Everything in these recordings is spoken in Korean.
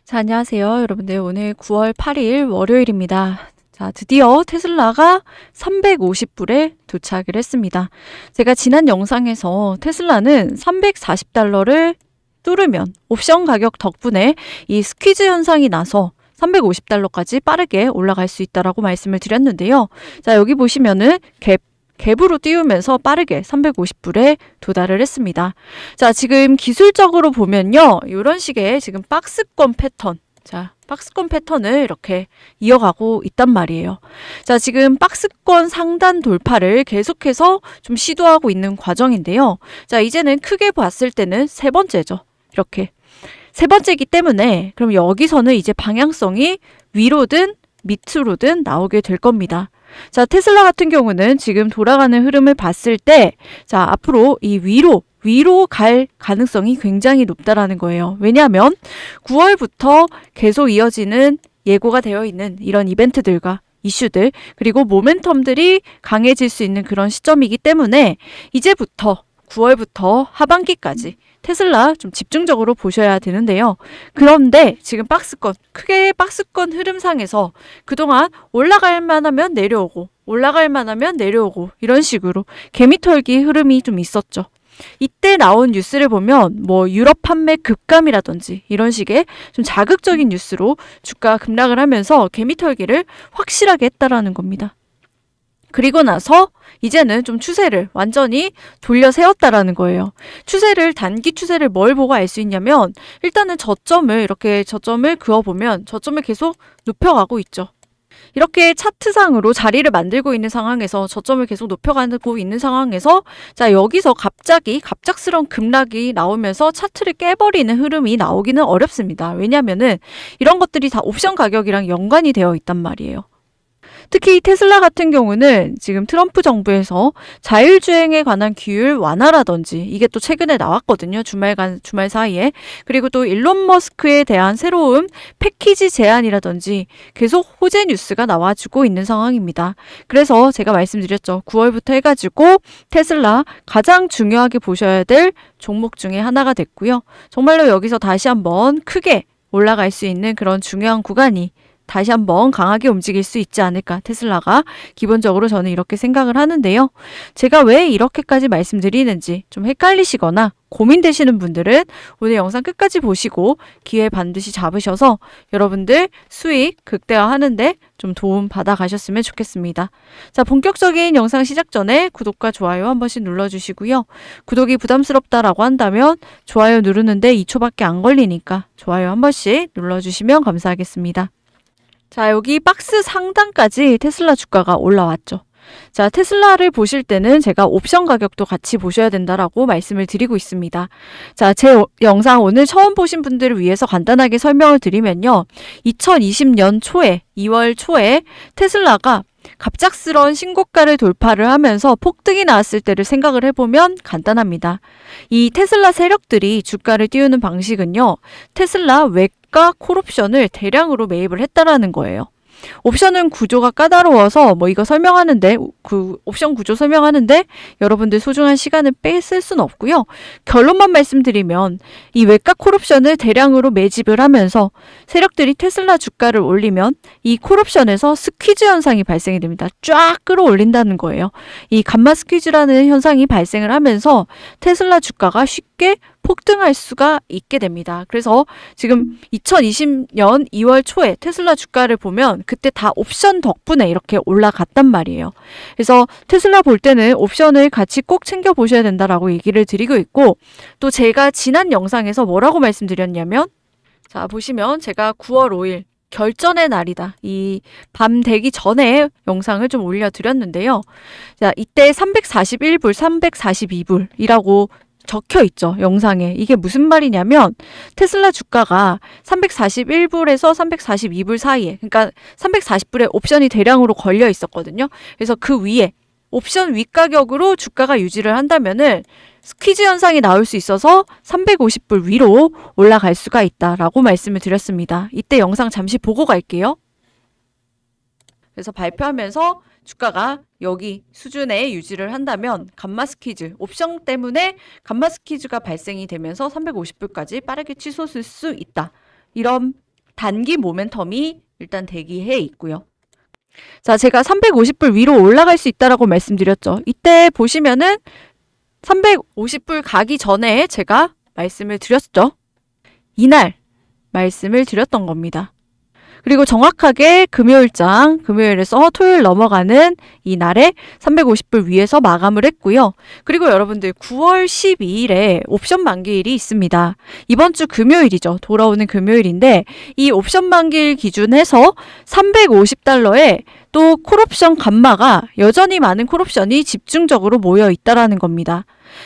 자, 안녕하세요. 여러분들 오늘 9월 8일 월요일입니다. 자, 드디어 테슬라가 350불에 도착을 했습니다. 제가 지난 영상에서 테슬라는 340달러를 뚫으면 옵션 가격 덕분에 이 스퀴즈 현상이 나서 350달러까지 빠르게 올라갈 수 있다라고 말씀을 드렸는데요. 자, 여기 보시면은 갭으로 띄우면서 빠르게 350불에 도달을 했습니다. 자, 지금 기술적으로 보면요. 이런 식의 지금 박스권 패턴. 자, 박스권 패턴을 이렇게 이어가고 있단 말이에요. 자, 지금 박스권 상단 돌파를 계속해서 좀 시도하고 있는 과정인데요. 자, 이제는 크게 봤을 때는 세 번째죠. 이렇게. 세 번째이기 때문에 그럼 여기서는 이제 방향성이 위로든 밑으로든 나오게 될 겁니다. 자, 테슬라 같은 경우는 지금 돌아가는 흐름을 봤을 때, 자, 앞으로 이 위로 갈 가능성이 굉장히 높다라는 거예요. 왜냐하면 9월부터 계속 이어지는 예고가 되어 있는 이런 이벤트들과 이슈들, 그리고 모멘텀들이 강해질 수 있는 그런 시점이기 때문에 이제부터 9월부터 하반기까지 테슬라 좀 집중적으로 보셔야 되는데요. 그런데 지금 크게 박스권 흐름상에서 그동안 올라갈 만하면 내려오고 올라갈 만하면 내려오고 이런 식으로 개미털기 흐름이 좀 있었죠. 이때 나온 뉴스를 보면 뭐 유럽 판매 급감이라든지 이런 식의 좀 자극적인 뉴스로 주가 급락을 하면서 개미털기를 확실하게 했다라는 겁니다. 그리고 나서 이제는 좀 추세를 완전히 돌려 세웠다라는 거예요. 단기 추세를 뭘 보고 알 수 있냐면 일단은 저점을 그어보면 저점을 계속 높여가고 있죠. 이렇게 차트상으로 자리를 만들고 있는 상황에서 저점을 계속 높여가고 있는 상황에서 자, 여기서 갑작스러운 급락이 나오면서 차트를 깨버리는 흐름이 나오기는 어렵습니다. 왜냐하면은 이런 것들이 다 옵션 가격이랑 연관이 되어 있단 말이에요. 특히 테슬라 같은 경우는 지금 트럼프 정부에서 자율주행에 관한 규율 완화라든지 이게 또 최근에 나왔거든요. 주말 사이에. 그리고 또 일론 머스크에 대한 새로운 패키지 제안이라든지 계속 호재 뉴스가 나와주고 있는 상황입니다. 그래서 제가 말씀드렸죠. 9월부터 해가지고 테슬라 가장 중요하게 보셔야 될 종목 중에 하나가 됐고요. 정말로 여기서 다시 한번 크게 올라갈 수 있는 그런 중요한 구간이 다시 한번 강하게 움직일 수 있지 않을까, 테슬라가. 기본적으로 저는 이렇게 생각을 하는데요. 제가 왜 이렇게까지 말씀드리는지 좀 헷갈리시거나 고민되시는 분들은 오늘 영상 끝까지 보시고 기회 반드시 잡으셔서 여러분들 수익 극대화하는데 좀 도움 받아 가셨으면 좋겠습니다. 자, 본격적인 영상 시작 전에 구독과 좋아요 한 번씩 눌러주시고요. 구독이 부담스럽다라고 한다면 좋아요 누르는데 2초밖에 안 걸리니까 좋아요 한 번씩 눌러주시면 감사하겠습니다. 자, 여기 박스 상단까지 테슬라 주가가 올라왔죠. 자, 테슬라를 보실 때는 제가 옵션 가격도 같이 보셔야 된다라고 말씀을 드리고 있습니다. 자, 제 영상 오늘 처음 보신 분들을 위해서 간단하게 설명을 드리면요. 2020년 초에, 2월 초에 테슬라가 갑작스러운 신고가를 돌파를 하면서 폭등이 나왔을 때를 생각을 해보면 간단합니다. 이 테슬라 세력들이 주가를 띄우는 방식은요. 테슬라 외가 콜옵션을 대량으로 매입을 했다라는 거예요. 옵션은 구조가 까다로워서 이거 설명하는데 그 옵션 구조 설명하는데 여러분들 소중한 시간을 뺏을 수는 없고요. 결론만 말씀드리면 이 외가 콜옵션을 대량으로 매집을 하면서 세력들이 테슬라 주가를 올리면 이 콜옵션에서 스퀴즈 현상이 발생이 됩니다. 쫙 끌어올린다는 거예요. 이 감마 스퀴즈라는 현상이 발생을 하면서 테슬라 주가가 쉽게 폭등할 수가 있게 됩니다. 그래서 지금 2020년 2월 초에 테슬라 주가를 보면 그때 다 옵션 덕분에 이렇게 올라갔단 말이에요. 그래서 테슬라 볼 때는 옵션을 같이 꼭 챙겨 보셔야 된다라고 얘기를 드리고 있고, 또 제가 지난 영상에서 뭐라고 말씀드렸냐면, 자, 보시면 제가 9월 5일 결전의 날이다. 이 밤 되기 전에 영상을 좀 올려드렸는데요. 자, 이때 341불, 342불이라고 적혀 있죠, 영상에. 이게 무슨 말이냐면 테슬라 주가가 341불에서 342불 사이에, 그러니까 340불에 옵션이 대량으로 걸려 있었거든요. 그래서 그 위에 옵션 윗가격으로 주가가 유지를 한다면은 스퀴즈 현상이 나올 수 있어서 350불 위로 올라갈 수가 있다라고 말씀을 드렸습니다. 이때 영상 잠시 보고 갈게요. 그래서 발표하면서 주가가 여기 수준에 유지를 한다면 감마 스퀴즈, 옵션 때문에 감마 스퀴즈가 발생이 되면서 350불까지 빠르게 치솟을 수 있다. 이런 단기 모멘텀이 일단 대기해 있고요. 자, 제가 350불 위로 올라갈 수 있다라고 말씀드렸죠. 이때 보시면은 350불 가기 전에 제가 말씀을 드렸죠. 이날 말씀을 드렸던 겁니다. 그리고 정확하게 금요일에서 토요일 넘어가는 이 날에 350불 위에서 마감을 했고요. 그리고 여러분들 9월 12일에 옵션 만기일이 있습니다. 이번 주 금요일이죠. 돌아오는 금요일인데 이 옵션 만기일 기준해서 350달러에 또 콜옵션 감마가 여전히 많은 콜옵션이 집중적으로 모여 있다라는 겁니다.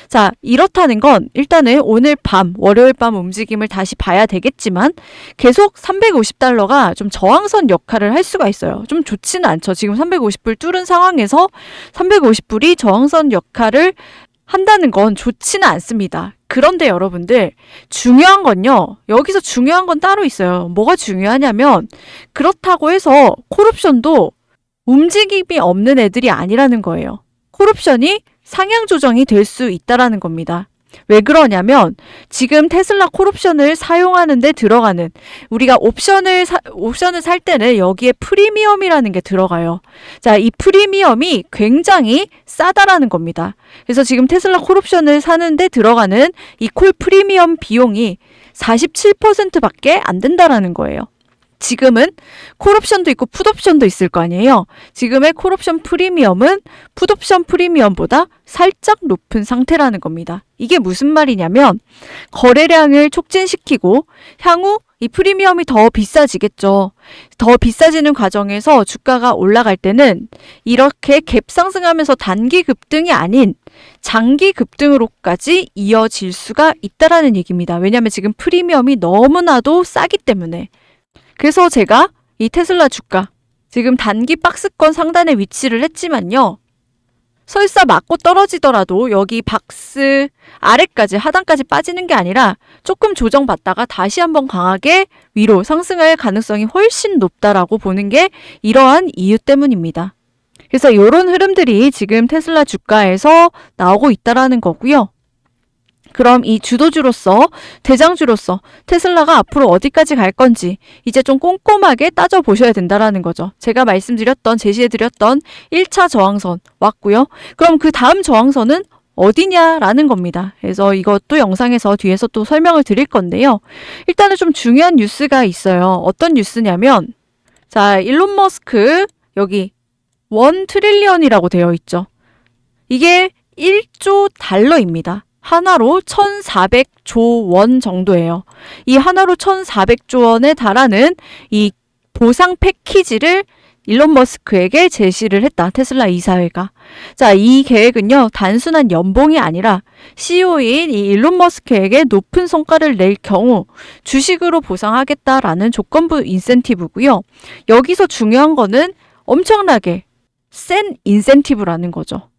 자, 이렇다는 건 일단은 오늘 밤, 월요일 밤 움직임을 다시 봐야 되겠지만 계속 350달러가 좀 저항선 역할을 할 수가 있어요. 좀 좋지는 않죠. 지금 350불 뚫은 상황에서 350불이 저항선 역할을 한다는 건 좋지는 않습니다. 그런데 여러분들 중요한 건요. 여기서 중요한 건 따로 있어요. 뭐가 중요하냐면 그렇다고 해서 콜옵션도 움직임이 없는 애들이 아니라는 거예요. 콜옵션이 상향 조정이 될 수 있다라는 겁니다. 왜 그러냐면 지금 테슬라 콜옵션을 사용하는 데 들어가는 우리가 옵션을 살 때는 여기에 프리미엄이라는 게 들어가요. 자, 이 프리미엄이 굉장히 싸다라는 겁니다. 그래서 지금 테슬라 콜옵션을 사는데 들어가는 이 콜 프리미엄 비용이 47%밖에 안 된다라는 거예요. 지금은 콜옵션도 있고 풋옵션도 있을 거 아니에요. 지금의 콜옵션 프리미엄은 풋옵션 프리미엄보다 살짝 높은 상태라는 겁니다. 이게 무슨 말이냐면 거래량을 촉진시키고 향후 이 프리미엄이 더 비싸지겠죠. 더 비싸지는 과정에서 주가가 올라갈 때는 이렇게 갭 상승하면서 단기 급등이 아닌 장기 급등으로까지 이어질 수가 있다라는 얘기입니다. 왜냐하면 지금 프리미엄이 너무나도 싸기 때문에. 그래서 제가 이 테슬라 주가 지금 단기 박스권 상단에 위치를 했지만요. 설사 맞고 떨어지더라도 여기 박스 아래까지 하단까지 빠지는 게 아니라 조금 조정받다가 다시 한번 강하게 위로 상승할 가능성이 훨씬 높다라고 보는 게 이러한 이유 때문입니다. 그래서 이런 흐름들이 지금 테슬라 주가에서 나오고 있다라는 거고요. 그럼 이 주도주로서 대장주로서 테슬라가 앞으로 어디까지 갈 건지 이제 좀 꼼꼼하게 따져보셔야 된다라는 거죠. 제가 제시해드렸던 1차 저항선 왔고요. 그럼 그 다음 저항선은 어디냐라는 겁니다. 그래서 이것도 영상에서 뒤에서 또 설명을 드릴 건데요. 일단은 좀 중요한 뉴스가 있어요. 어떤 뉴스냐면 자, 일론 머스크 여기 1 트릴리언이라고 되어 있죠. 이게 1조 달러입니다. 하나로 1,400조 원 정도예요. 이 하나로 1,400조 원에 달하는 이 보상 패키지를 일론 머스크에게 제시를 했다. 테슬라 이사회가. 자, 이 계획은요. 단순한 연봉이 아니라 CEO인 이 일론 머스크에게 높은 성과를 낼 경우 주식으로 보상하겠다라는 조건부 인센티브고요. 여기서 중요한 거는 엄청나게 센 인센티브라는 거죠.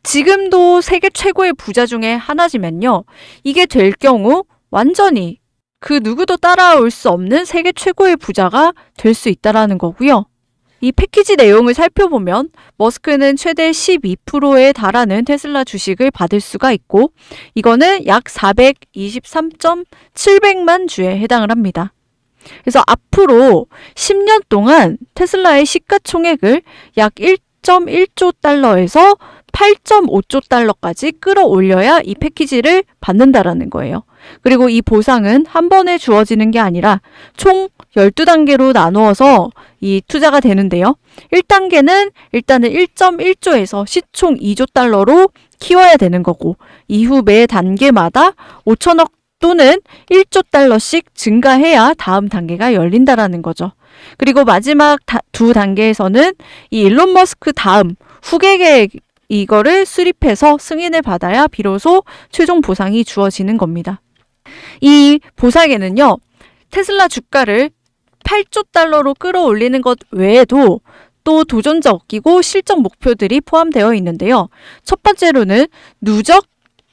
지금도 세계 최고의 부자 중에 하나지만요. 이게 될 경우 완전히 그 누구도 따라올 수 없는 세계 최고의 부자가 될 수 있다라는 거고요. 이 패키지 내용을 살펴보면 머스크는 최대 12%에 달하는 테슬라 주식을 받을 수가 있고 이거는 약 423,700만 주에 해당을 합니다. 그래서 앞으로 10년 동안 테슬라의 시가총액을 약 1.1조 달러에서 8.5조 달러까지 끌어올려야 이 패키지를 받는다라는 거예요. 그리고 이 보상은 한 번에 주어지는 게 아니라 총 12단계로 나누어서 이 투자가 되는데요. 1단계는 일단은 1.1조에서 시총 2조 달러로 키워야 되는 거고 이후 매 단계마다 5천억 또는 1조 달러씩 증가해야 다음 단계가 열린다라는 거죠. 그리고 마지막 두 단계에서는 이 일론 머스크 다음 후계 계획 이거를 수립해서 승인을 받아야 비로소 최종 보상이 주어지는 겁니다. 이 보상에는요. 테슬라 주가를 8조 달러로 끌어올리는 것 외에도 또 도전자 끼고 실적 목표들이 포함되어 있는데요. 첫 번째로는 누적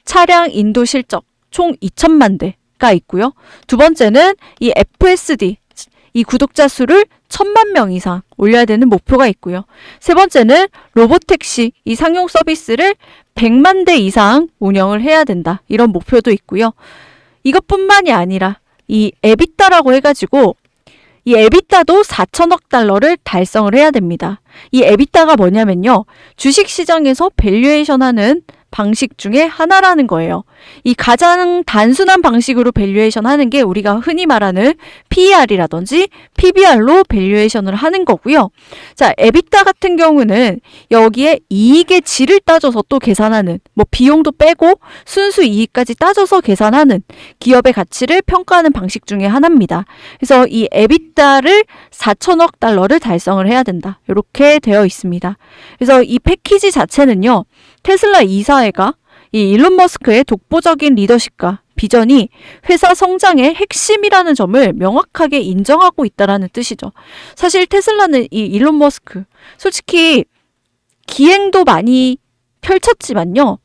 차량 인도 실적 총 2천만 대가 있고요. 두 번째는 이 FSD 이 구독자 수를 1,000만 명 이상 올려야 되는 목표가 있고요. 세 번째는 로보택시 이 상용 서비스를 100만 대 이상 운영을 해야 된다. 이런 목표도 있고요. 이것뿐만이 아니라 이 에비타라고 해가지고 이 에비타도 4천억 달러를 달성을 해야 됩니다. 이 에비타가 뭐냐면요. 주식시장에서 밸류에이션하는 방식 중에 하나라는 거예요. 이 가장 단순한 방식으로 밸류에이션 하는 게 우리가 흔히 말하는 PER이라든지 PBR로 밸류에이션을 하는 거고요. 자, 에비타 같은 경우는 여기에 이익의 질을 따져서 또 계산하는, 뭐 비용도 빼고 순수 이익까지 따져서 계산하는 기업의 가치를 평가하는 방식 중에 하나입니다. 그래서 이 에비타를 4천억 달러를 달성을 해야 된다. 이렇게 되어 있습니다. 그래서 이 패키지 자체는요. 테슬라 이사회가 이 일론 머스크의 독보적인 리더십과 비전이 회사 성장의 핵심이라는 점을 명확하게 인정하고 있다는 뜻이죠. 사실 테슬라는 이 일론 머스크, 솔직히 기행도 많이 펼쳤지만요.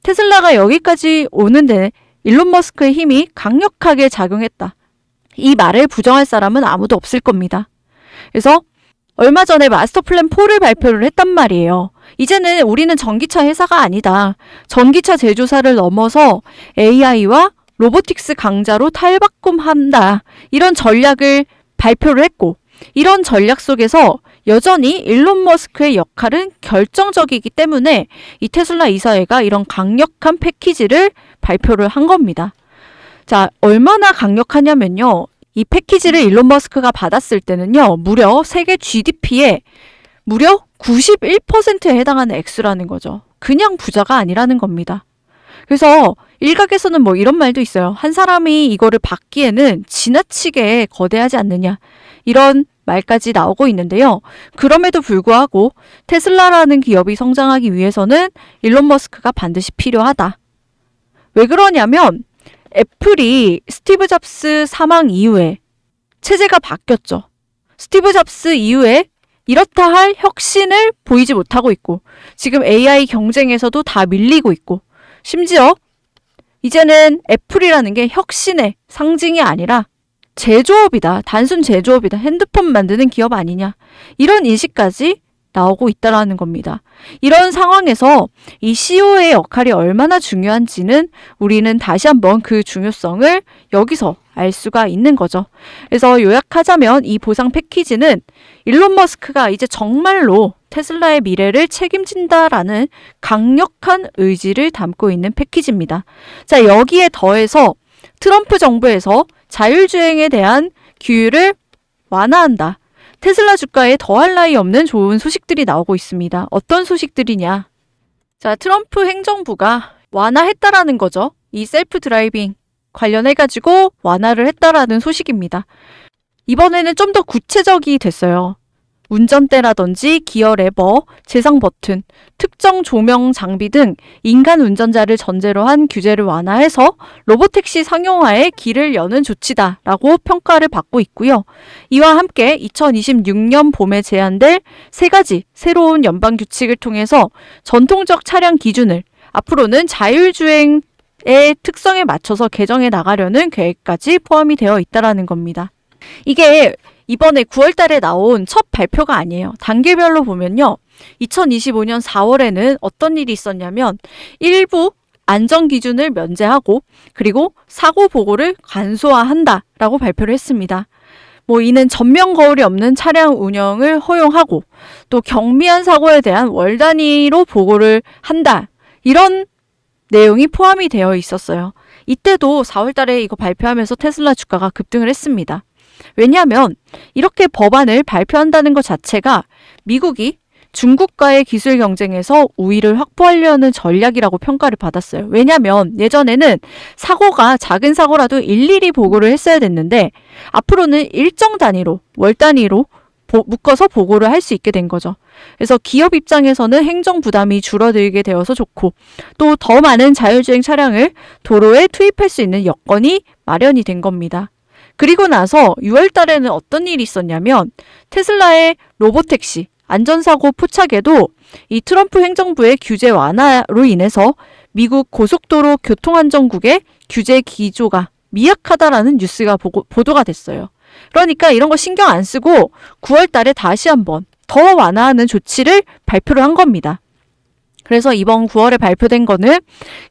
테슬라가 여기까지 오는데 일론 머스크의 힘이 강력하게 작용했다. 이 말을 부정할 사람은 아무도 없을 겁니다. 그래서 얼마 전에 마스터 플랜 4를 발표를 했단 말이에요. 이제는 우리는 전기차 회사가 아니다. 전기차 제조사를 넘어서 AI와 로보틱스 강자로 탈바꿈한다. 이런 전략을 발표를 했고, 이런 전략 속에서 여전히 일론 머스크의 역할은 결정적이기 때문에 이 테슬라 이사회가 이런 강력한 패키지를 발표를 한 겁니다. 자, 얼마나 강력하냐면요. 이 패키지를 일론 머스크가 받았을 때는요. 무려 세계 GDP의 무려 91%에 해당하는 액수라는 거죠. 그냥 부자가 아니라는 겁니다. 그래서 일각에서는 뭐 이런 말도 있어요. 한 사람이 이거를 받기에는 지나치게 거대하지 않느냐. 이런 말까지 나오고 있는데요. 그럼에도 불구하고 테슬라라는 기업이 성장하기 위해서는 일론 머스크가 반드시 필요하다. 왜 그러냐면 애플이 스티브 잡스 사망 이후에 체제가 바뀌었죠. 스티브 잡스 이후에 이렇다 할 혁신을 보이지 못하고 있고 지금 AI 경쟁에서도 다 밀리고 있고 심지어 이제는 애플이라는 게 혁신의 상징이 아니라 제조업이다. 단순 제조업이다. 핸드폰 만드는 기업 아니냐. 이런 인식까지 나오고 있다라는 겁니다. 이런 상황에서 이 CEO의 역할이 얼마나 중요한지는 우리는 다시 한번 그 중요성을 여기서 알 수가 있는 거죠. 그래서 요약하자면 이 보상 패키지는 일론 머스크가 이제 정말로 테슬라의 미래를 책임진다라는 강력한 의지를 담고 있는 패키지입니다. 자, 여기에 더해서 트럼프 정부에서 자율주행에 대한 규율을 완화한다. 테슬라 주가에 더할 나위 없는 좋은 소식들이 나오고 있습니다. 어떤 소식들이냐? 자, 트럼프 행정부가 완화했다라는 거죠. 이 셀프 드라이빙 관련해가지고 완화를 했다라는 소식입니다. 이번에는 좀 더 구체적이 됐어요. 운전대라든지 기어 레버, 제상 버튼, 특정 조명 장비 등 인간 운전자를 전제로 한 규제를 완화해서 로보택시 상용화에 길을 여는 조치다라고 평가를 받고 있고요. 이와 함께 2026년 봄에 제안될 3가지 새로운 연방 규칙을 통해서 전통적 차량 기준을 앞으로는 자율주행의 특성에 맞춰서 개정해 나가려는 계획까지 포함이 되어 있다는 겁니다. 이게 이번에 9월 달에 나온 첫 발표가 아니에요. 단계별로 보면요. 2025년 4월에는 어떤 일이 있었냐면 일부 안전기준을 면제하고 그리고 사고 보고를 간소화한다라고 발표를 했습니다. 뭐 이는 전면 거울이 없는 차량 운영을 허용하고 또 경미한 사고에 대한 월 단위로 보고를 한다. 이런 내용이 포함이 되어 있었어요. 이때도 4월 달에 이거 발표하면서 테슬라 주가가 급등을 했습니다. 왜냐하면 이렇게 법안을 발표한다는 것 자체가 미국이 중국과의 기술 경쟁에서 우위를 확보하려는 전략이라고 평가를 받았어요. 왜냐하면 예전에는 사고가 작은 사고라도 일일이 보고를 했어야 됐는데 앞으로는 일정 단위로, 월 단위로 묶어서 보고를 할 수 있게 된 거죠. 그래서 기업 입장에서는 행정 부담이 줄어들게 되어서 좋고 또 더 많은 자율주행 차량을 도로에 투입할 수 있는 여건이 마련이 된 겁니다. 그리고 나서 6월 달에는 어떤 일이 있었냐면 테슬라의 로보택시 안전사고 포착에도 이 트럼프 행정부의 규제 완화로 인해서 미국 고속도로 교통안전국의 규제 기조가 미약하다라는 뉴스가 보도가 됐어요. 그러니까 이런 거 신경 안 쓰고 9월 달에 다시 한번 더 완화하는 조치를 발표를 한 겁니다. 그래서 이번 9월에 발표된 거는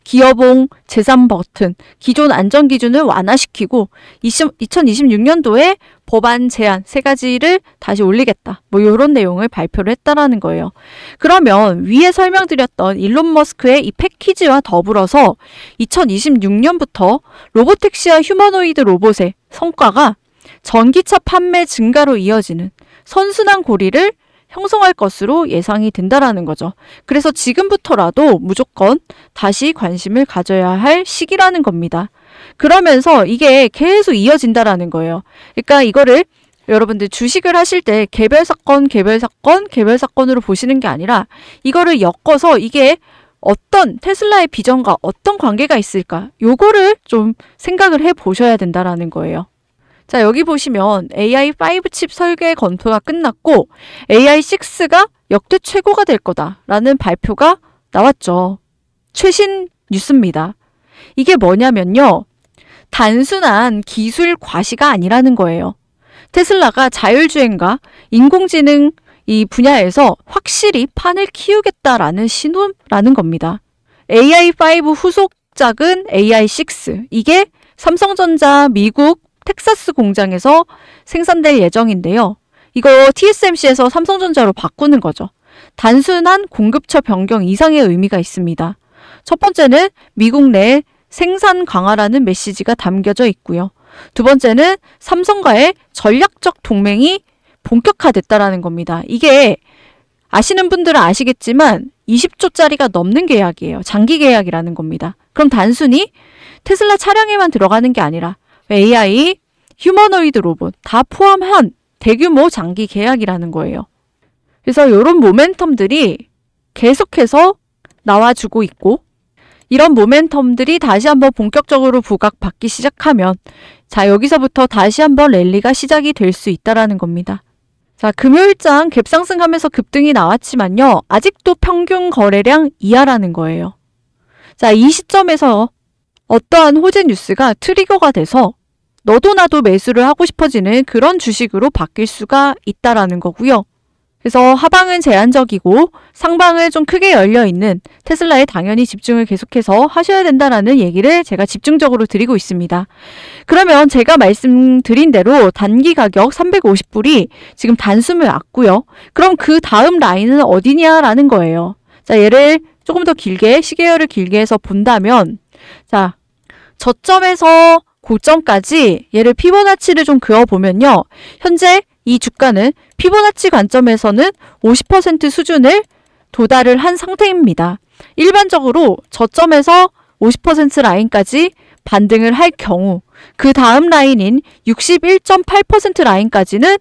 기어봉 제산 버튼, 기존 안전 기준을 완화시키고 2026년도에 법안 제한 3가지를 다시 올리겠다. 뭐 이런 내용을 발표를 했다라는 거예요. 그러면 위에 설명드렸던 일론 머스크의 이 패키지와 더불어서 2026년부터 로보택시와 휴머노이드 로봇의 성과가 전기차 판매 증가로 이어지는 선순환 고리를 형성할 것으로 예상이 된다라는 거죠. 그래서 지금부터라도 무조건 다시 관심을 가져야 할 시기라는 겁니다. 그러면서 이게 계속 이어진다라는 거예요. 그러니까 이거를 여러분들 주식을 하실 때 개별 사건으로 보시는 게 아니라 이거를 엮어서 이게 어떤 테슬라의 비전과 어떤 관계가 있을까? 요거를 좀 생각을 해 보셔야 된다라는 거예요. 자, 여기 보시면 AI5 칩 설계 검토가 끝났고 AI6가 역대 최고가 될 거다라는 발표가 나왔죠. 최신 뉴스입니다. 이게 뭐냐면요. 단순한 기술 과시가 아니라는 거예요. 테슬라가 자율주행과 인공지능 이 분야에서 확실히 판을 키우겠다라는 신호라는 겁니다. AI5 후속작은 AI6. 이게 삼성전자 미국 텍사스 공장에서 생산될 예정인데요. 이거 TSMC에서 삼성전자로 바꾸는 거죠. 단순한 공급처 변경 이상의 의미가 있습니다. 첫 번째는 미국 내 생산 강화라는 메시지가 담겨져 있고요. 두 번째는 삼성과의 전략적 동맹이 본격화됐다라는 겁니다. 이게 아시는 분들은 아시겠지만 20조짜리가 넘는 계약이에요. 장기 계약이라는 겁니다. 그럼 단순히 테슬라 차량에만 들어가는 게 아니라 AI, 휴머노이드 로봇 다 포함한 대규모 장기 계약이라는 거예요. 그래서 이런 모멘텀들이 계속해서 나와주고 있고 이런 모멘텀들이 다시 한번 본격적으로 부각받기 시작하면 자 여기서부터 다시 한번 랠리가 시작이 될 수 있다라는 겁니다. 자 금요일장 갭상승하면서 급등이 나왔지만요. 아직도 평균 거래량 이하라는 거예요. 자 이 시점에서 어떠한 호재 뉴스가 트리거가 돼서 너도 나도 매수를 하고 싶어지는 그런 주식으로 바뀔 수가 있다라는 거고요. 그래서 하방은 제한적이고 상방은 좀 크게 열려있는 테슬라에 당연히 집중을 계속해서 하셔야 된다라는 얘기를 제가 집중적으로 드리고 있습니다. 그러면 제가 말씀드린 대로 단기 가격 350불이 지금 단숨을 놨고요. 그럼 그 다음 라인은 어디냐라는 거예요. 자, 얘를 조금 더 길게 시계열을 길게 해서 본다면 자, 저점에서 고점까지 얘를 피보나치를 좀 그어보면요. 현재 이 주가는 피보나치 관점에서는 50% 수준을 도달을 한 상태입니다. 일반적으로 저점에서 50% 라인까지 반등을 할 경우 그 다음 라인인 61.8% 라인까지는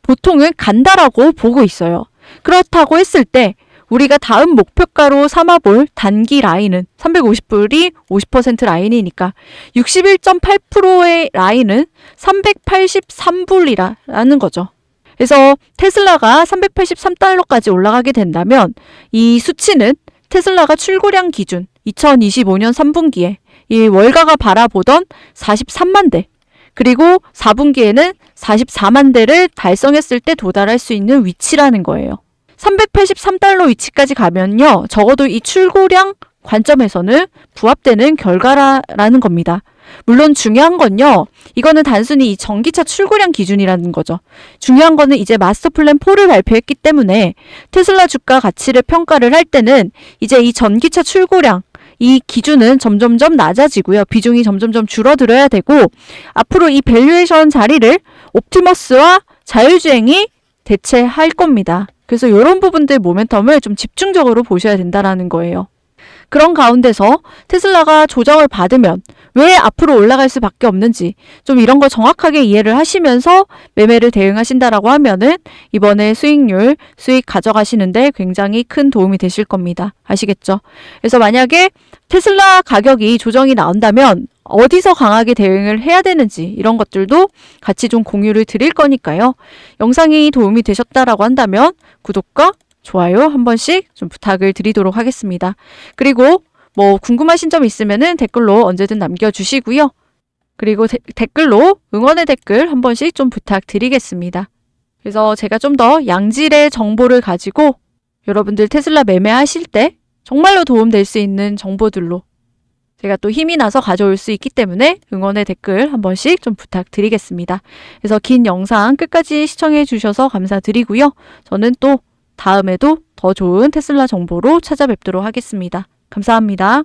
보통은 간다라고 보고 있어요. 그렇다고 했을 때 우리가 다음 목표가로 삼아볼 단기 라인은 350불이 50% 라인이니까 61.8%의 라인은 383불이라는 거죠. 그래서 테슬라가 383달러까지 올라가게 된다면 이 수치는 테슬라가 출고량 기준 2025년 3분기에 이 월가가 바라보던 43만 대 그리고 4분기에는 44만 대를 달성했을 때 도달할 수 있는 위치라는 거예요. 383달러 위치까지 가면요. 적어도 이 출고량 관점에서는 부합되는 결과라는 겁니다. 물론 중요한 건요. 이거는 단순히 이 전기차 출고량 기준이라는 거죠. 중요한 거는 이제 마스터 플랜 4를 발표했기 때문에 테슬라 주가 가치를 평가를 할 때는 이제 이 전기차 출고량 이 기준은 점점점 낮아지고요. 비중이 점점점 줄어들어야 되고 앞으로 이 밸류에이션 자리를 옵티머스와 자율주행이 대체할 겁니다. 그래서 이런 부분들 모멘텀을 좀 집중적으로 보셔야 된다라는 거예요. 그런 가운데서 테슬라가 조정을 받으면 왜 앞으로 올라갈 수밖에 없는지 좀 이런 거 정확하게 이해를 하시면서 매매를 대응하신다라고 하면은 이번에 수익 가져가시는데 굉장히 큰 도움이 되실 겁니다. 아시겠죠? 그래서 만약에 테슬라 가격이 조정이 나온다면 어디서 강하게 대응을 해야 되는지 이런 것들도 같이 좀 공유를 드릴 거니까요. 영상이 도움이 되셨다라고 한다면 구독과 좋아요 한 번씩 좀 부탁을 드리도록 하겠습니다. 그리고 뭐 궁금하신 점 있으면은 댓글로 언제든 남겨주시고요. 그리고 댓글로 응원의 댓글 한 번씩 좀 부탁드리겠습니다. 그래서 제가 좀 더 양질의 정보를 가지고 여러분들 테슬라 매매하실 때 정말로 도움될 수 있는 정보들로 제가 또 힘이 나서 가져올 수 있기 때문에 응원의 댓글 한 번씩 좀 부탁드리겠습니다. 그래서 긴 영상 끝까지 시청해 주셔서 감사드리고요. 저는 또 다음에도 더 좋은 테슬라 정보로 찾아뵙도록 하겠습니다. 감사합니다.